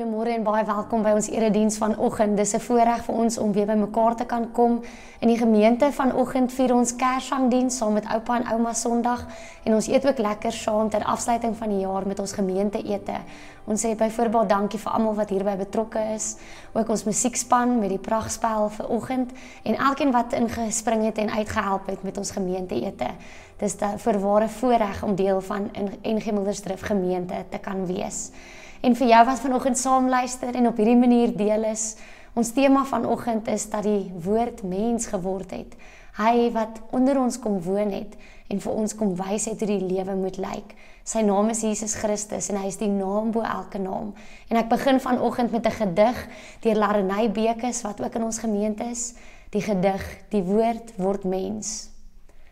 Goeiemôre en baie welkom by ons erediens vanoggend. Dis 'n voorreg vir ons om weer by mekaar te kan kom. In die gemeente vanoggend vier ons Kerssangdiens saam met oupa en ouma Sondag en ons eet ook lekker saam ter afsluiting van die jaar met ons gemeenteete. Ons sê byvoorbeeld dankie vir almal wat hierby betrokke is, ook ons musiekspan met die pragtspel vanoggend en elkeen wat ingespring het en uitgehelp het met ons gemeenteete. Dis 'n voorware voorreg om deel van NG Mildersdrift gemeente te kan wees. En vir jou wat vanoggend saam luister en op hierdie manier deel is, ons tema vanoggend is dat die woord mens geword het. Hy wat onder ons kom woon het en vir ons kom wys het hoe die lewe moet lyk. Sy naam is Jesus Christus en hy is die naam bo elke naam. En ek begin vanoggend met 'n gedig deur Larenay Bekes wat ook in ons gemeente is. Die gedig, die woord word mens.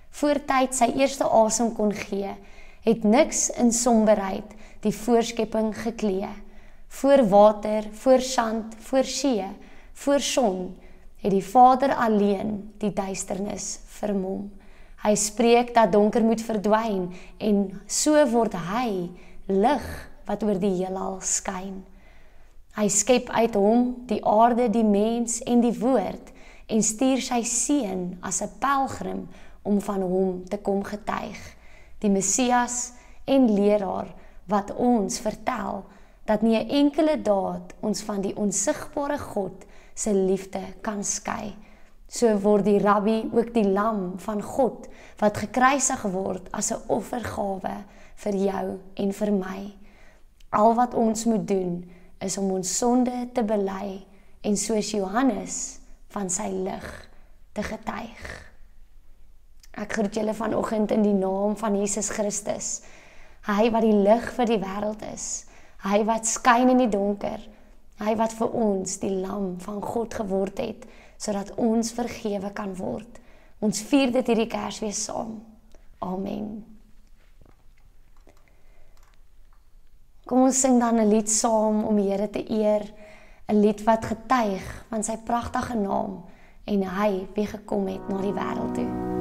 Voor tyd sy eerste asem kon gee, het niks in somberheid die voorskepping geklee. Voor water, voor sand, voor see, voor son, het die Vader alleen die duisternis vermom. Hy spreek dat donker moet verdwyn en so word hy lig wat oor die heelal skyn. Hy skep uit hom die aarde, die mens en die woord en stuur sy seun as 'n pelgrim om van hom te kom getuig. Die Messias en leraar wat ons vertel dat nie 'n enkele daad ons van die onsigbare God se liefde kan skei. So word die Rabbi ook die lam van God wat gekruisig word as 'n offergawe vir jou en vir my. Al wat ons moet doen is om ons sonde te bely en soos Johannes van sy lig te getuig. Ek groet julle vanoggend in die naam van Jesus Christus. Hy wat die lig vir die wêreld is. Hy wat skyn in die donker. Hy wat vir ons die lam van God geword het, sodat ons vergewe kan word. Ons vier dit hierdie Kersfees saam. Amen. Kom ons sing dan 'n lied saam om die Here te eer. 'n Lied wat getuig van sy pragtige naam en hy wie gekom het na die wêreld toe.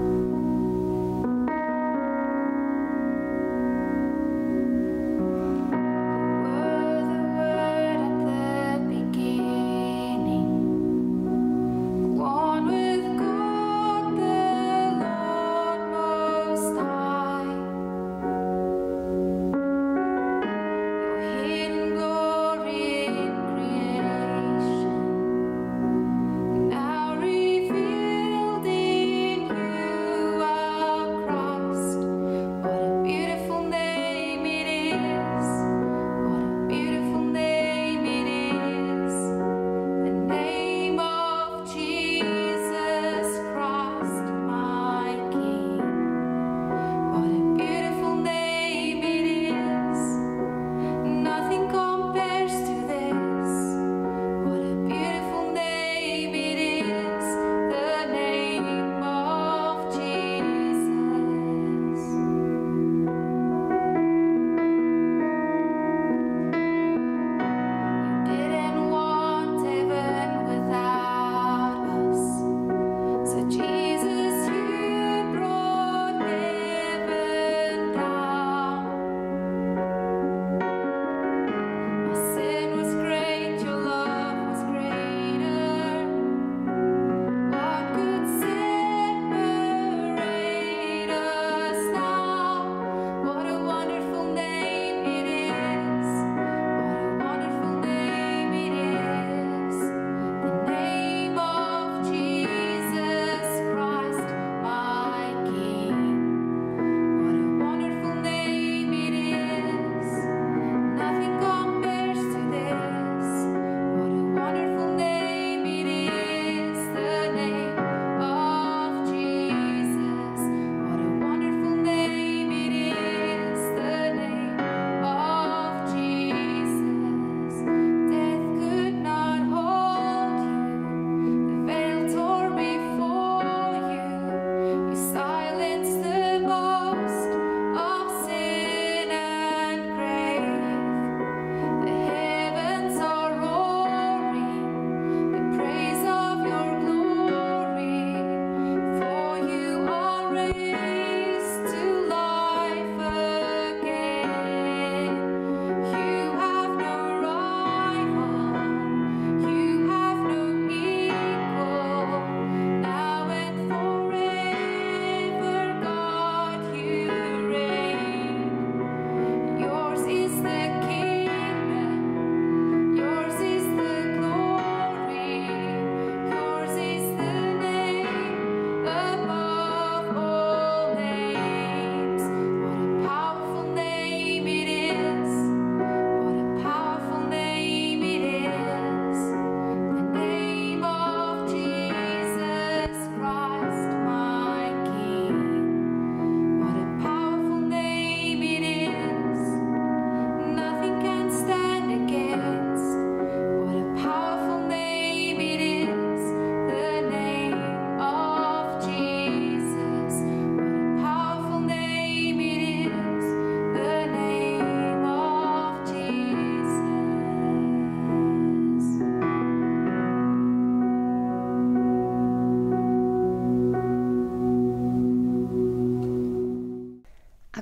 Now revealed in you.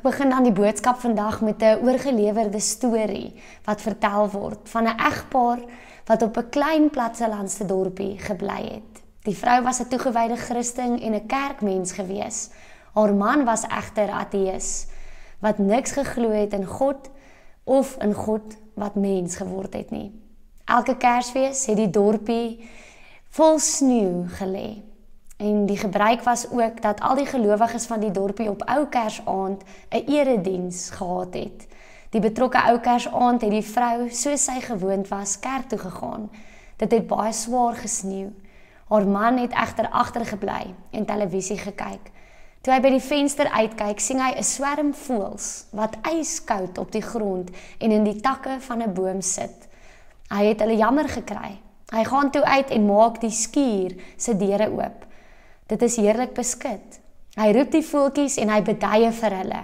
begin dan die boodskap vandag met 'n oorgelewerde storie wat vertel word van 'n egpaar wat op 'n klein plattelandse dorpie gebly het. Die vrou was 'n toegewyde Christen en 'n kerkmens gewees. Haar man was egter ateïs, wat niks geglo het in God of in God wat mens geword het nie. Elke Kersfees het die dorpie vol sneeu gelê. En die gebruik was ook dat al die gelowiges van die dorpie op ou Kersaand 'n erediens gehad het. Die betrokke ou Kersaand het die vrou, soos sy gewoond was, kerk toe gegaan. Dit het baie swaar gesneeu. Haar man het egter agtergebly en televisie gekyk. Toe hy by die venster uitkyk, sien hy 'n swerm voëls wat ijskoud op die grond en in die takke van 'n boom sit. Hy het hulle jammer gekry. Hy gaan toe uit en maak die skuur se deure oop. Dit is heerlik beskik. Hy roep die voeltjies en hy beduie vir hulle,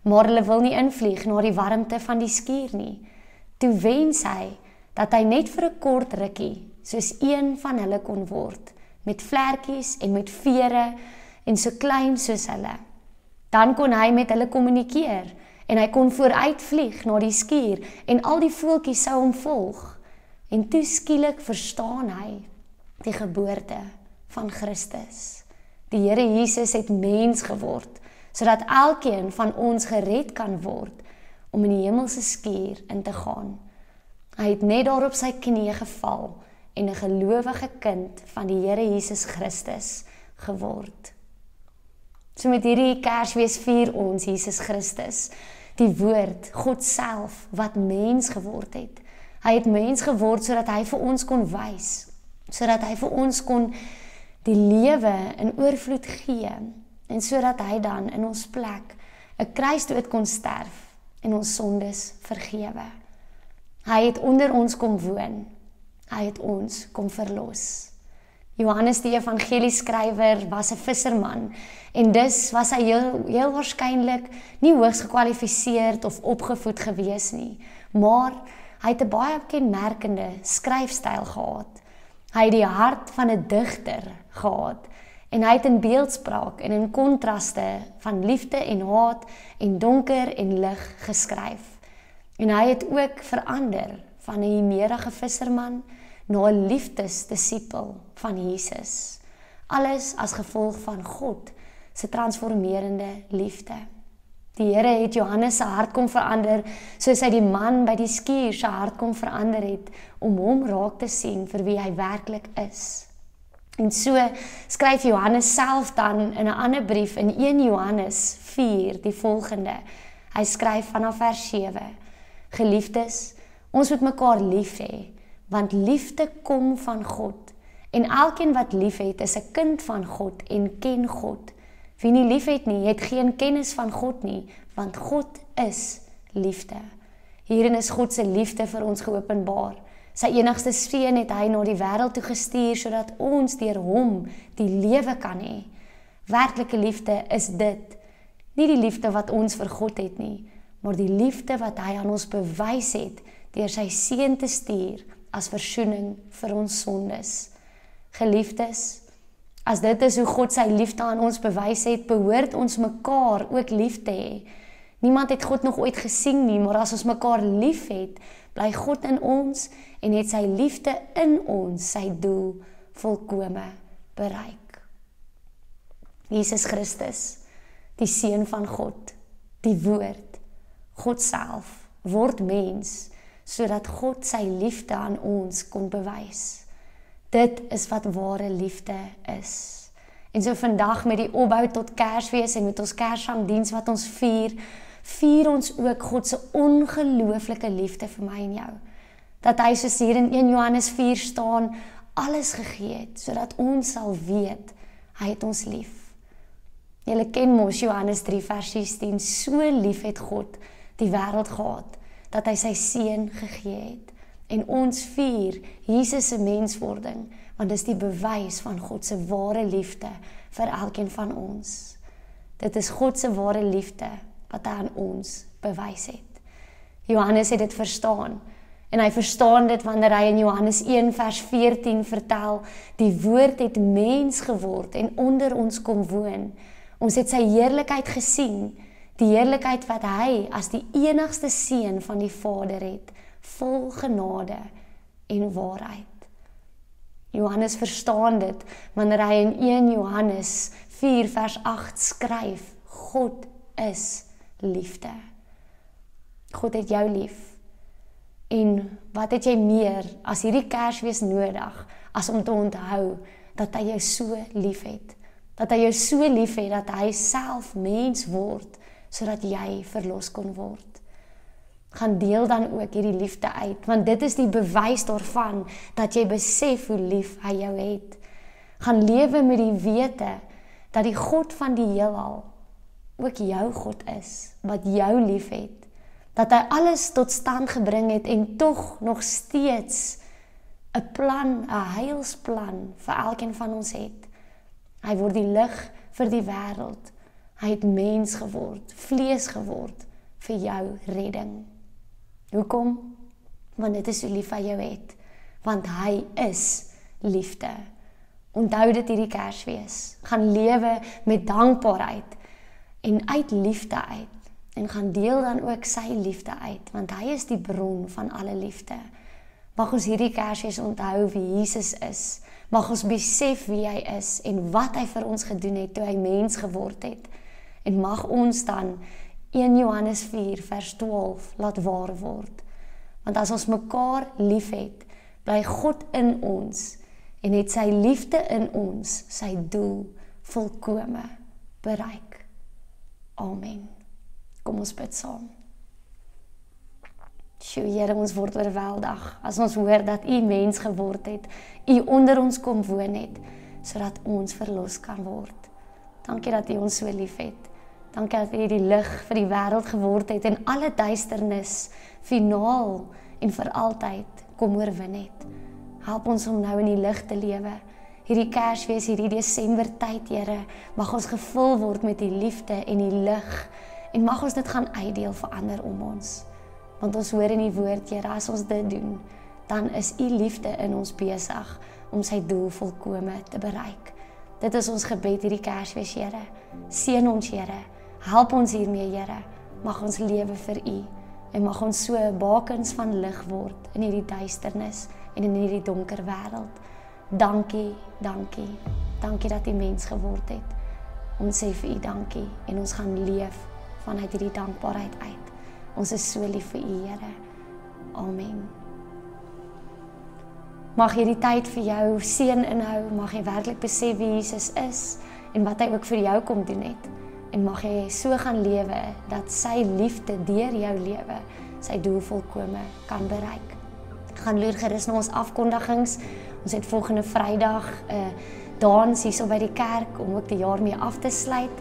maar hulle wil nie invlieg na die warmte van die skuur nie. Toe wens hy dat hy net vir 'n kort rukkie soos een van hulle kon word, met vlekkies en met vere en so klein soos hulle. Dan kon hy met hulle kommunikeer en hy kon vooruit vlieg na die skuur en al die voeltjies sou hom volg. En toe skielik verstaan hy die geboorte van Christus. Die Here Jesus het mens geword, sodat elkeen van ons gered kan word om in die hemelse skuur in te gaan. Hy het net daar op sy knieë geval en 'n gelowige kind van die Here Jesus Christus geword. So met hierdie Kersfees vier ons Jesus Christus, die woord, God self, wat mens geword het. Hy het mens geword sodat hy vir ons kon wys, sodat hy vir ons kon die lewe in oorvloed gee, en sodat hy dan in ons plek 'n kruisdood kon sterf en ons sondes vergewe. Hy het onder ons kom woon, hy het ons kom verlos. Johannes die evangelieskrywer was 'n visserman, en dus was hy heel waarskynlik nie hoogs gekwalifiseerd of opgevoed gewees nie, maar hy het 'n baie kenmerkende skryfstyl gehad. Hy het die hart van 'n digter gehad, en hy het in beeldspraak en in kontraste van liefde en haat en donker en lig geskryf. En hy het ook verander van 'n hemerige visserman na 'n liefdesdisipel van Jesus. Alles as gevolg van God se transformerende liefde. Die Here het Johannes se hart kom verander, soos hy die man by die skuur se hart kom verander het, om hom raak te sien vir wie hy werklik is. En so skryf Johannes self dan in 'n ander brief in 1 Johannes 4 die volgende. Hy skryf vanaf vers 7. Geliefdes, ons moet mekaar lief hê, want liefde kom van God, en elkeen wat lief het is 'n kind van God en ken God. Wie nie lief het nie, het geen kennis van God nie, want God is liefde. Hierin is God se liefde vir ons geopenbaar. Sy enigste seun het hy na die wêreld toe gestuur, sodat ons deur hom die lewe kan hê. Werklike liefde is dit, nie die liefde wat ons vir God het nie, maar die liefde wat hy aan ons bewys het, deur sy seun te stuur, as versoening vir ons sondes. Geliefdes, as dit is hoe God sy liefde aan ons bewys het, behoort ons mekaar ook lief te hê. Niemand het God nog ooit gesien nie, maar as ons mekaar lief het, bly God in ons en het sy liefde in ons sy doel volkome bereik. Jesus Christus, die Seun van God, die Woord, God self, word mens, sodat God sy liefde aan ons kon bewys. Dit is wat ware liefde is. En so vandag met die opbou tot Kersfees en met ons Kerssangdiens wat ons vier ons ook God se ongelooflike liefde vir my en jou. Dat hy soos hier in 1 Johannes 4 staan, alles gegee het, sodat ons sal weet, hy het ons lief. Julle ken mos Johannes 3 vers 16, so lief het God die wêreld gehad, dat hy sy seun gegee het. En ons vier Jesus se menswording, want dis die bewys van God se ware liefde vir elkeen van ons. Dit is God se ware liefde wat hy aan ons bewys het. Johannes het dit verstaan, en hy verstaan dit wanneer hy in Johannes 1 vers 14 vertel, die woord het mens geword en onder ons kom woon. Ons het sy heerlikheid gesien, Die heerlikheid wat hy as die enigste seun van die Vader het, vol genade en waarheid. Johannes verstaan dit, wanneer hy in 1 Johannes 4 vers 8 skryf, God is liefde. God het jou lief. En wat het jy meer as hierdie Kersfees nodig, as om te onthou, dat hy jou so lief het. Dat hy jou so lief het, dat hy self mens word, sodat jy verlos kon word. Gaan deel dan ook hierdie liefde uit, want dit is die bewys daarvan, dat jy besef hoe lief hy jou het. Gaan lewe met die wete, dat die God van die heelal, ook jou God is, wat jou lief het. Dat hy alles tot stand gebring het, en tog nog steeds 'n plan, 'n heilsplan, vir elkeen van ons het. Hy word die lig vir die wêreld. Hy het mens geword, vlees geword, vir jou redding. Hoekom? Want dit is hoe lief hy jou het. Want hy is liefde. Onthou dit hierdie Kersfees. Gaan lewe met dankbaarheid en uit liefde uit. En gaan deel dan ook sy liefde uit, want hy is die bron van alle liefde. Mag ons hierdie Kersfees onthou wie Jesus is. Mag ons besef wie hy is en wat hy vir ons gedoen het toe hy mens geword het. En mag ons dan 1 Johannes 4 vers 12 laat waar word. Want as ons mekaar lief het, bly God in ons en het sy liefde in ons sy doel volkome bereik. Amen. Kom ons bid saam. Sjoe, Here, ons word oorweldig as ons hoor dat U mens geword het, U onder ons kom woon het, sodat ons verlos kan word. Dankie dat U ons so lief het. Dankie dat U die lig vir die wêreld geword het en alle duisternis finaal en vir altyd kom oorwin het. Help ons om nou in die lig te lewe. Hierdie Kersfees, hierdie Desember tyd, Here, mag ons gevul word met die liefde en die lig. En mag ons dit gaan uitdeel vir ander om ons. Want ons hoor in die woord, Here, as ons dit doen, dan is U liefde in ons besig om sy doel volkome te bereik. Dit is ons gebed hierdie Kersfees, Here. Seën ons, Here. Help ons hiermee, Here. Mag ons lewe vir U. En mag ons so bakens van lig word in hierdie duisternis en in hierdie donker wêreld. Dankie, dankie. Dankie dat U mens geword het. Ons sê vir U dankie en ons gaan leef vanuit hierdie dankbaarheid uit. Ons is so lief vir U, Here. Amen. Mag hierdie tyd vir jou seën inhou, mag jy werklik besef wie Jesus is en wat hy ook vir jou kom doen het. En mag jy so gaan lewe dat sy liefde deur jou lewe sy doel volkome kan bereik. Gaan loer gerus na ons afkondigings. Ons het volgende Vrydag 'n dans hierso by die kerk om ook die jaar mee af te sluit.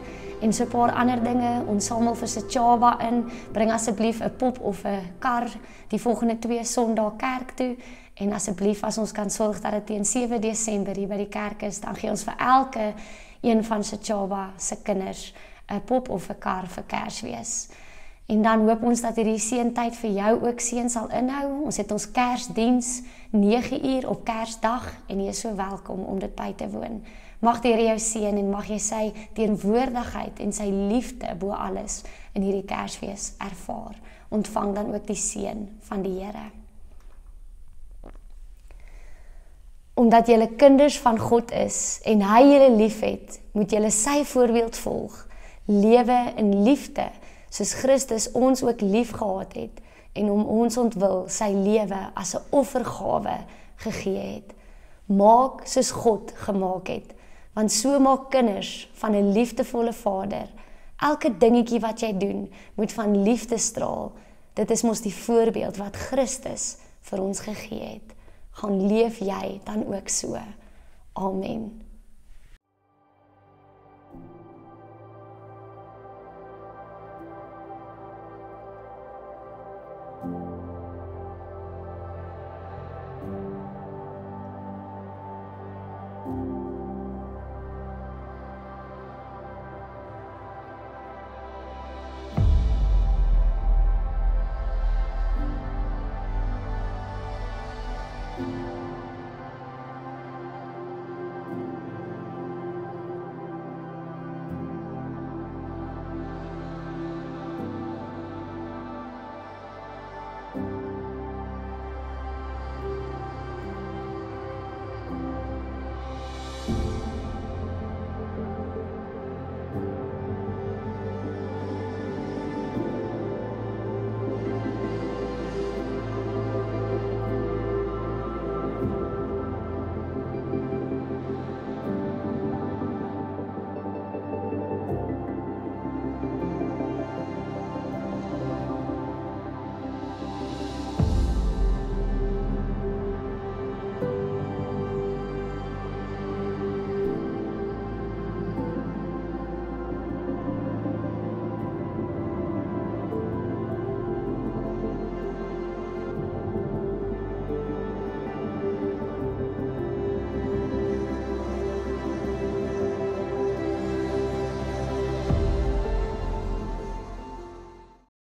En so 'n paar ander dinge, ons samel vir Sechaba in, bring asseblief 'n pop of 'n kar die volgende 2 Sondae kerk toe, en asseblief as ons kan sorg dat dit teen 7 Desember hier by die kerk is, dan gee ons vir elke een van Sechaba se kinders 'n pop of 'n kar vir Kersfees. En dan hoop ons dat hierdie seëntyd vir jou ook seën sal inhou. Ons het ons Kersdiens 9 uur op Kersdag en jy is so welkom om dit by te woon. Mag die Here jou seën en mag jy sy teenwoordigheid en sy liefde bo alles in hierdie Kersfees ervaar. Ontvang dan ook die seën van die Here. Omdat julle kinders van God is en hy julle liefhet, moet julle sy voorbeeld volg. Lewe in liefde, soos Christus ons ook lief gehad het en om ons ontwil sy lewe as 'n offergawe gegee het. Maak soos God gemaak het, want so maak kinders van 'n liefdevolle Vader. Elke dingetjie wat jy doen, moet van liefde straal. Dit is mos die voorbeeld wat Christus vir ons gegee het. Gaan leef jy dan ook so. Amen.